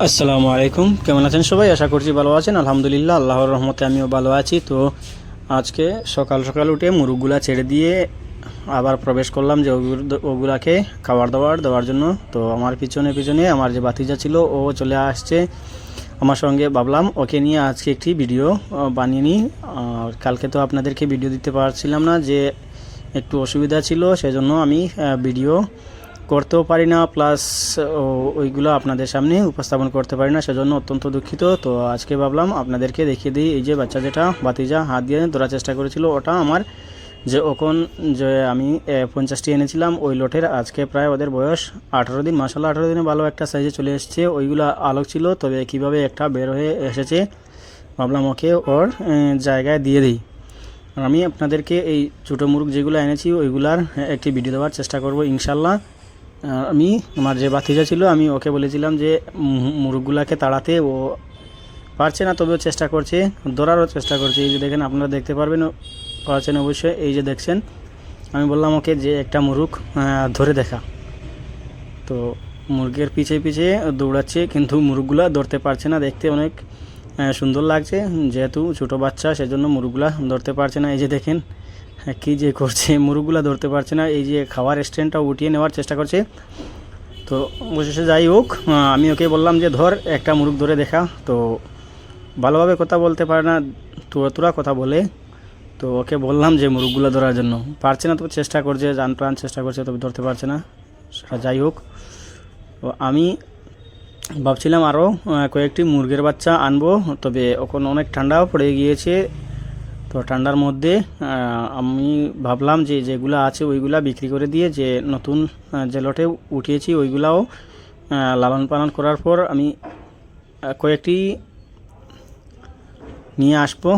আসসালামু আলাইকুম, কেমন আছেন সবাই? আশা করছি ভালো আছেন। আলহামদুলিল্লাহ, আল্লাহর রহমতে আমিও ভালো আছি। তো আজকে সকাল সকাল উঠে মুরগগুলা ছেড়ে দিয়ে আবার প্রবেশ করলাম যে ওগুলাকে খাবার দাবার দেওয়ার জন্য। তো আমার পিছনে পিছনে আমার যে ভাতিজা ছিল ও চলে আসছে আমার সঙ্গে। ভাবলাম ওকে নিয়ে আজকে একটি ভিডিও বানিয়ে নিই। কালকে তো আপনাদেরকে ভিডিও দিতে পারছিলাম না, যে একটু অসুবিধা ছিল, সেজন্য আমি ভিডিও করতেও পারি না, প্লাস ওইগুলো আপনাদের সামনে উপস্থাপন করতে পারি না, সেজন্য অত্যন্ত দুঃখিত। তো আজকে ভাবলাম আপনাদেরকে দেখিয়ে দিই। এই যে বাচ্চা যেটা ভাতিজা হাত দিয়ে ধরার চেষ্টা করেছিল, ওটা আমার যে ওখন যে আমি 50টি এনেছিলাম ওই লটের। আজকে প্রায় ওদের বয়স 18 দিন। মাসাল্লাহ 18 দিনে ভালো একটা সাইজে চলে এসেছে। ওইগুলো আলোক ছিল, তবে কীভাবে একটা বের হয়ে এসেছে, ভাবলাম ওকে ওর জায়গায় দিয়ে দিই। আমি আপনাদেরকে এই ছোটো মুরগ যেগুলো এনেছি ওইগুলার একটি ভিডিও দেওয়ার চেষ্টা করব ইনশাল্লাহ। আমি আমার যে ভাতিজা ছিল আমি ওকে বলেছিলাম যে মুরগগুলাকে তাড়াতে, ও পারছে না, তবেও চেষ্টা করছে, ধরারও চেষ্টা করছে। এই যে দেখেন, আপনারা দেখতে পারছেন অবশ্যই। এই যে দেখছেন, আমি বললাম ওকে যে একটা মুরগ ধরে দেখা। তো মুরগের পিছে পিছে দৌড়াচ্ছে, কিন্তু মুরগগুলা ধরতে পারছে না। দেখতে অনেক সুন্দর লাগছে, যেহেতু ছোটো বাচ্চা সেজন্য মুরগগুলা ধরতে পারছে না। এই যে দেখেন কী যে করছে, মুরগগুলা ধরতে পারছে না। এই যে খাওয়ার স্ট্যান্ডটা উঠিয়ে নেওয়ার চেষ্টা করছে। তো অবশেষে যাই হোক, আমি ওকে বললাম যে ধর একটা মুরগ ধরে দেখা। তো ভালোভাবে কথা বলতে পারে না, তোরা কথা বলে। তো ওকে বললাম যে মুরগগুলো ধরার জন্য, পারছে না, তবে চেষ্টা করছে, জান প্রাণ চেষ্টা করছে, তবে ধরতে পারছে না। সেটা যাই হোক, তো আমি ভাবছিলাম আরও কয়েকটি মুরগের বাচ্চা আনবো, তবে ওখানে অনেক ঠান্ডাও পড়ে গিয়েছে। তো ঠান্ডার মধ্যে আমি ভাবলাম যে যেগুলো আছে ওইগুলা বিক্রি করে দিয়ে যে নতুন যে লটে উঠিয়েছি ওইগুলাও লালন পালন করার পর আমি কয়েকটি নিয়ে আসবো।